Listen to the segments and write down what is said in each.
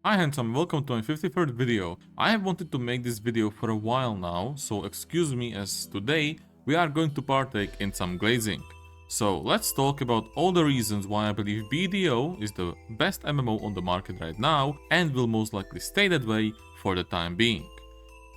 Hi handsome, welcome to my 53rd video. I have wanted to make this video for a while now, so excuse me as today we are going to partake in some glazing. So let's talk about all the reasons why I believe BDO is the best MMO on the market right now and will most likely stay that way for the time being.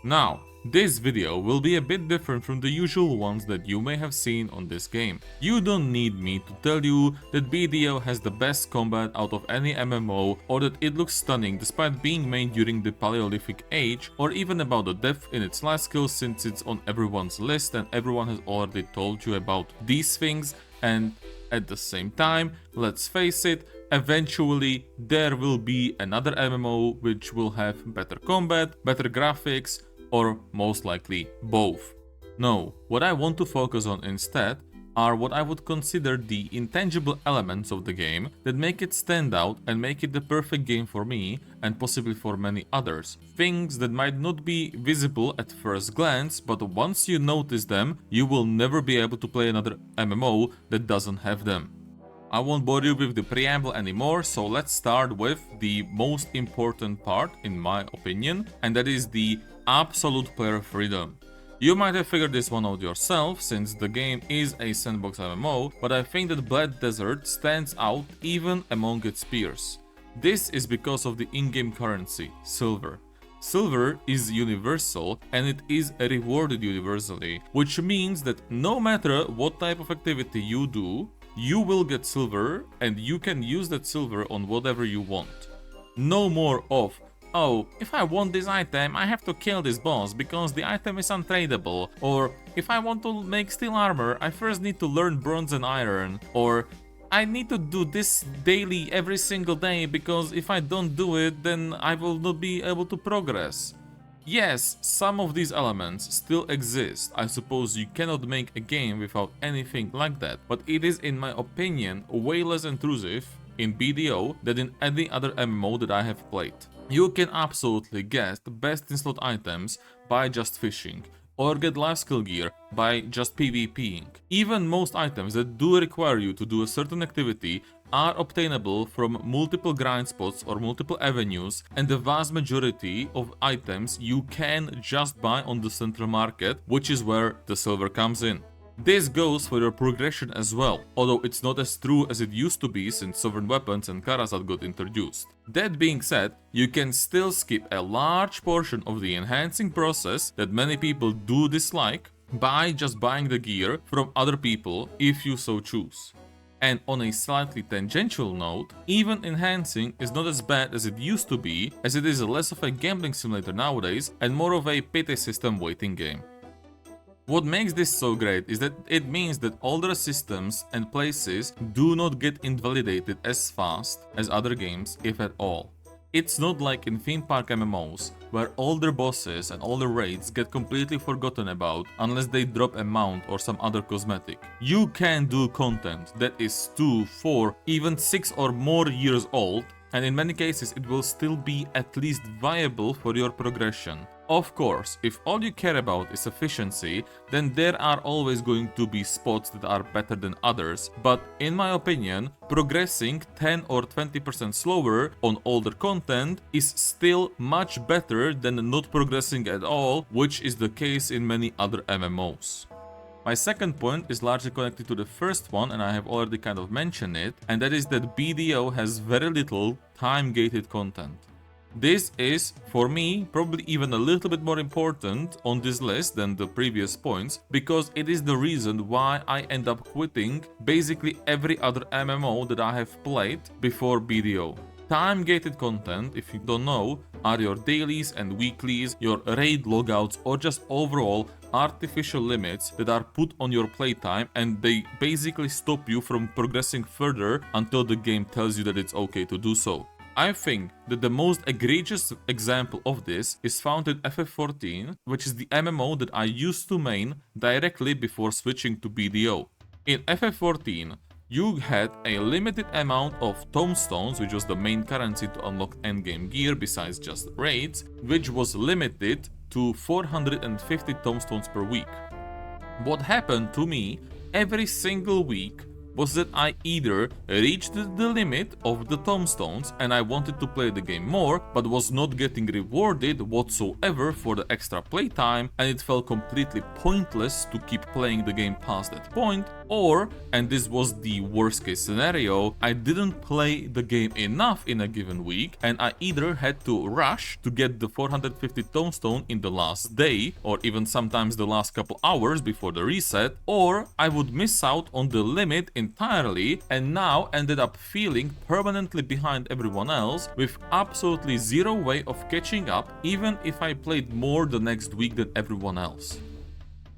Now, this video will be a bit different from the usual ones that you may have seen on this game. You don't need me to tell you that BDO has the best combat out of any MMO, or that it looks stunning despite being made during the Paleolithic age, or even about the depth in its last skill since it's on everyone's list and everyone has already told you about these things. And at the same time, let's face it, eventually there will be another MMO which will have better combat, better graphics, or most likely both. No, what I want to focus on instead are what I would consider the intangible elements of the game that make it stand out and make it the perfect game for me and possibly for many others. Things that might not be visible at first glance, but once you notice them, you will never be able to play another MMO that doesn't have them. I won't bore you with the preamble anymore, so let's start with the most important part in my opinion, and that is the absolute player freedom. You might have figured this one out yourself, since the game is a sandbox MMO, but I think that Black Desert stands out even among its peers. This is because of the in-game currency, silver. Silver is universal and it is rewarded universally, which means that no matter what type of activity you do, you will get silver and you can use that silver on whatever you want. No more of, oh, if I want this item, I have to kill this boss because the item is untradeable, or if I want to make steel armor, I first need to learn bronze and iron, or I need to do this daily every single day because if I don't do it, then I will not be able to progress. Yes, some of these elements still exist. I suppose you cannot make a game without anything like that, but it is, in my opinion, way less intrusive in BDO than in any other MMO that I have played. You can absolutely get the best in slot items by just fishing, or get life skill gear by just PvPing. Even most items that do require you to do a certain activity are obtainable from multiple grind spots or multiple avenues, and the vast majority of items you can just buy on the central market, which is where the silver comes in. This goes for your progression as well, although it's not as true as it used to be since sovereign weapons and Karasat got introduced. That being said, you can still skip a large portion of the enhancing process that many people do dislike by just buying the gear from other people if you so choose. And on a slightly tangential note, even enhancing is not as bad as it used to be, as it is less of a gambling simulator nowadays and more of a pity system waiting game. What makes this so great is that it means that older systems and places do not get invalidated as fast as other games, if at all. It's not like in theme park MMOs, where older bosses and older raids get completely forgotten about unless they drop a mount or some other cosmetic. You can do content that is 2, 4, even 6 or more years old, and in many cases it will still be at least viable for your progression. Of course, if all you care about is efficiency, then there are always going to be spots that are better than others, but in my opinion, progressing 10 or 20% slower on older content is still much better than not progressing at all, which is the case in many other MMOs. My second point is largely connected to the first one, and I have already kind of mentioned it, and that is that BDO has very little time-gated content. This is, for me, probably even a little bit more important on this list than the previous points, because it is the reason why I end up quitting basically every other MMO that I have played before BDO. Time-gated content, if you don't know, are your dailies and weeklies, your raid logouts, or just overall artificial limits that are put on your playtime, and they basically stop you from progressing further until the game tells you that it's okay to do so. I think that the most egregious example of this is found in FF14, which is the MMO that I used to main directly before switching to BDO. In FF14, you had a limited amount of tombstones, which was the main currency to unlock endgame gear besides just raids, which was limited to 450 tombstones per week. What happened to me every single week was that I either reached the limit of the tombstones and I wanted to play the game more, but was not getting rewarded whatsoever for the extra playtime, and it felt completely pointless to keep playing the game past that point, or, and this was the worst case scenario, I didn't play the game enough in a given week and I either had to rush to get the 450 tombstone in the last day, or even sometimes the last couple hours before the reset, or I would miss out on the limit entirely and now ended up feeling permanently behind everyone else with absolutely zero way of catching up even if I played more the next week than everyone else.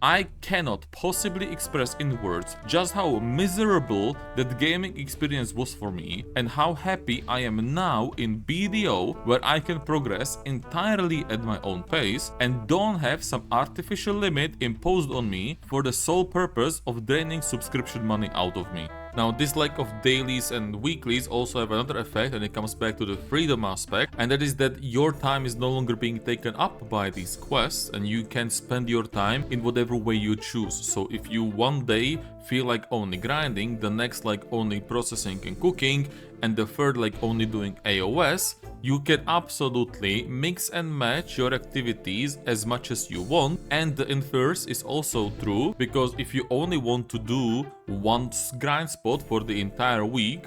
I cannot possibly express in words just how miserable that gaming experience was for me and how happy I am now in BDO, where I can progress entirely at my own pace and don't have some artificial limit imposed on me for the sole purpose of draining subscription money out of me. Now, this lack of dailies and weeklies also have another effect, and it comes back to the freedom aspect, and that is that your time is no longer being taken up by these quests and you can spend your time in whatever way you choose. So if you one day feel like only grinding, the next like only processing and cooking, and the third like only doing AOS, you can absolutely mix and match your activities as much as you want. And the inverse is also true, because if you only want to do one grind spot for the entire week,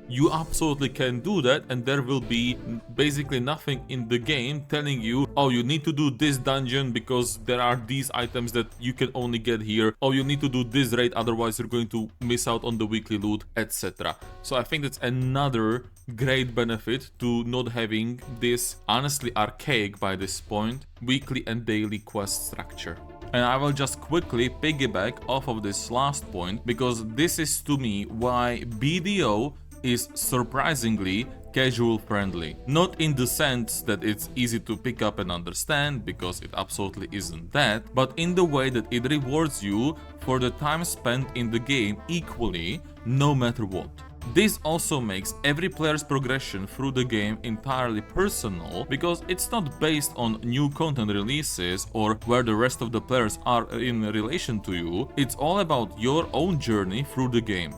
you absolutely can do that, and there will be basically nothing in the game telling you, oh, you need to do this dungeon because there are these items that you can only get here, oh, you need to do this raid otherwise you're going to miss out on the weekly loot, etc. So I think that's another great benefit to not having this honestly archaic by this point weekly and daily quest structure. And I will just quickly piggyback off of this last point, because this is to me why BDO is surprisingly casual friendly. Not in the sense that it's easy to pick up and understand, because it absolutely isn't that, but in the way that it rewards you for the time spent in the game equally, no matter what. This also makes every player's progression through the game entirely personal, because it's not based on new content releases or where the rest of the players are in relation to you. It's all about your own journey through the game.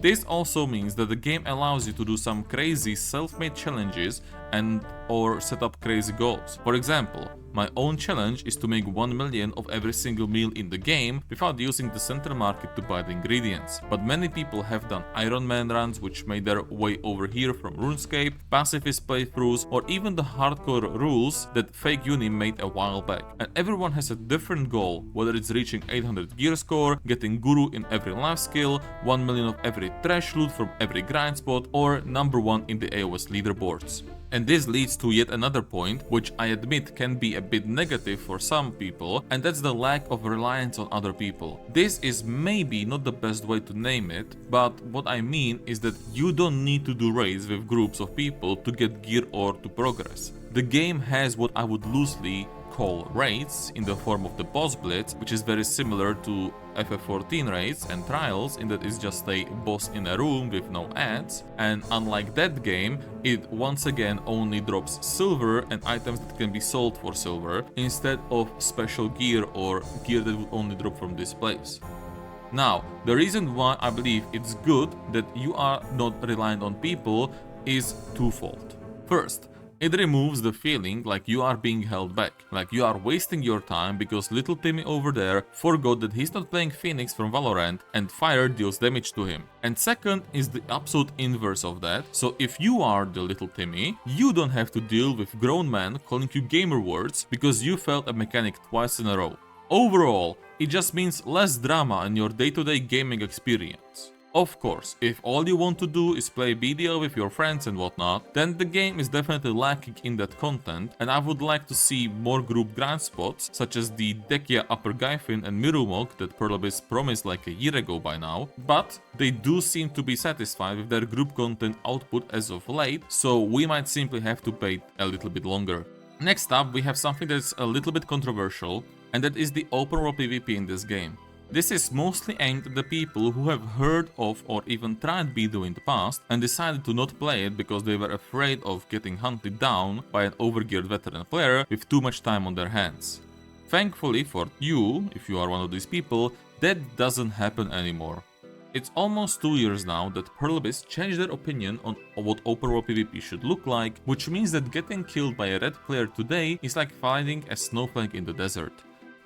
This also means that the game allows you to do some crazy self-made challenges and or set up crazy goals. For example, my own challenge is to make 1 million of every single meal in the game without using the central market to buy the ingredients. But many people have done Iron Man runs which made their way over here from RuneScape, pacifist playthroughs, or even the hardcore rules that Fake Uni made a while back. And everyone has a different goal, whether it's reaching 800 gear score, getting guru in every life skill, 1 million of every trash loot from every grind spot, or number 1 in the AOS leaderboards. And this leads to yet another point, which I admit can be a bit negative for some people, and that's the lack of reliance on other people. This is maybe not the best way to name it, but what I mean is that you don't need to do raids with groups of people to get gear or to progress. The game has what I would loosely call raids in the form of the boss blitz, which is very similar to FF14 raids and trials in that it's just a boss in a room with no ads, and unlike that game, it once again only drops silver and items that can be sold for silver instead of special gear or gear that would only drop from displays. Now, the reason why I believe it's good that you are not reliant on people is twofold. First, it removes the feeling like you are being held back, like you are wasting your time because little Timmy over there forgot that he's not playing Phoenix from Valorant and fire deals damage to him. And second is the absolute inverse of that, so if you are the little Timmy, you don't have to deal with grown men calling you gamer words because you failed a mechanic twice in a row. Overall, it just means less drama in your day-to-day gaming experience. Of course, if all you want to do is play BDO with your friends and whatnot, then the game is definitely lacking in that content, and I would like to see more group grind spots, such as the Dekia Upper Gyfin and Mirumok that Perlabis promised like a year ago by now, but they do seem to be satisfied with their group content output as of late, so we might simply have to wait a little bit longer. Next up, we have something that's a little bit controversial, and that is the open world PvP in this game. This is mostly aimed at the people who have heard of or even tried BDO in the past and decided to not play it because they were afraid of getting hunted down by an overgeared veteran player with too much time on their hands. Thankfully for you, if you are one of these people, that doesn't happen anymore. It's almost 2 years now that Perlebis changed their opinion on what open world PvP should look like, which means that getting killed by a red player today is like finding a snowflake in the desert.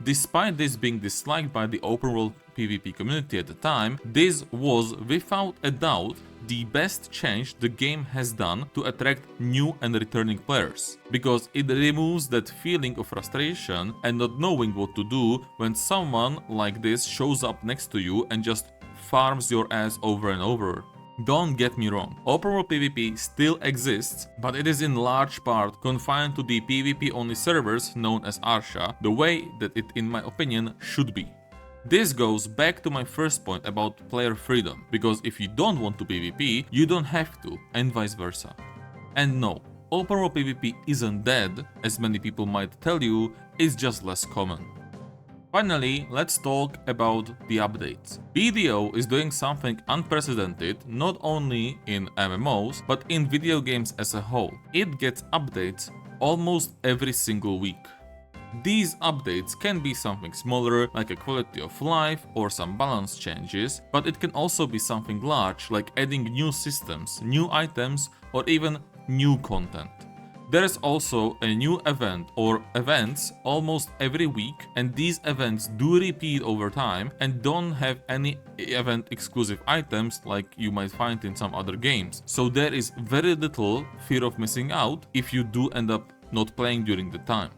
Despite this being disliked by the open world PvP community at the time, this was without a doubt the best change the game has done to attract new and returning players, because it removes that feeling of frustration and not knowing what to do when someone like this shows up next to you and just farms your ass over and over. Don't get me wrong, open world PvP still exists, but it is in large part confined to the PvP only servers known as Arsha, the way that it in my opinion should be. This goes back to my first point about player freedom, because if you don't want to PvP, you don't have to, and vice versa. And no, open world PvP isn't dead, as many people might tell you, it's just less common. Finally, let's talk about the updates. BDO is doing something unprecedented not only in MMOs, but in video games as a whole. It gets updates almost every single week. These updates can be something smaller, like a quality of life or some balance changes, but it can also be something large, like adding new systems, new items, or even new content. There is also a new event or events almost every week, and these events do repeat over time and don't have any event exclusive items like you might find in some other games. So there is very little fear of missing out if you do end up not playing during the time.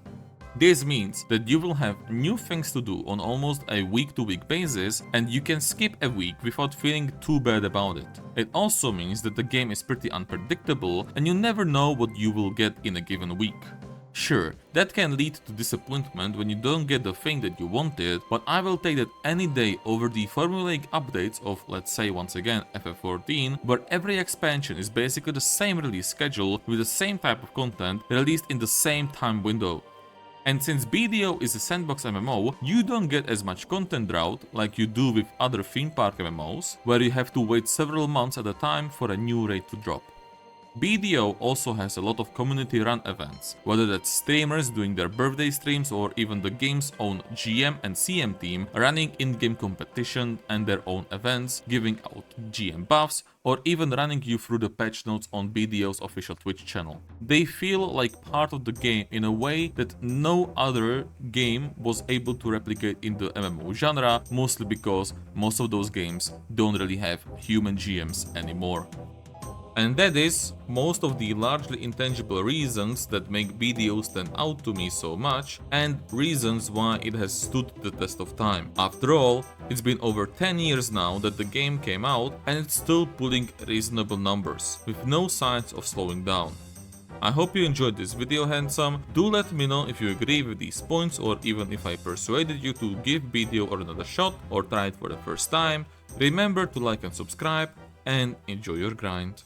This means that you will have new things to do on almost a week-to-week basis, and you can skip a week without feeling too bad about it. It also means that the game is pretty unpredictable and you never know what you will get in a given week. Sure, that can lead to disappointment when you don't get the thing that you wanted, but I will take that any day over the formulaic updates of, let's say once again, FF14, where every expansion is basically the same release schedule with the same type of content released in the same time window. And since BDO is a sandbox MMO, you don't get as much content drought like you do with other theme park MMOs, where you have to wait several months at a time for a new raid to drop. BDO also has a lot of community-run events, whether that's streamers doing their birthday streams or even the game's own GM and CM team running in-game competition and their own events, giving out GM buffs, or even running you through the patch notes on BDO's official Twitch channel. They feel like part of the game in a way that no other game was able to replicate in the MMO genre, mostly because most of those games don't really have human GMs anymore. And that is most of the largely intangible reasons that make BDO stand out to me so much, and reasons why it has stood the test of time. After all, it's been over 10 years now that the game came out, and it's still pulling reasonable numbers, with no signs of slowing down. I hope you enjoyed this video, handsome. Do let me know if you agree with these points, or even if I persuaded you to give BDO another shot or try it for the first time. Remember to like and subscribe, and enjoy your grind.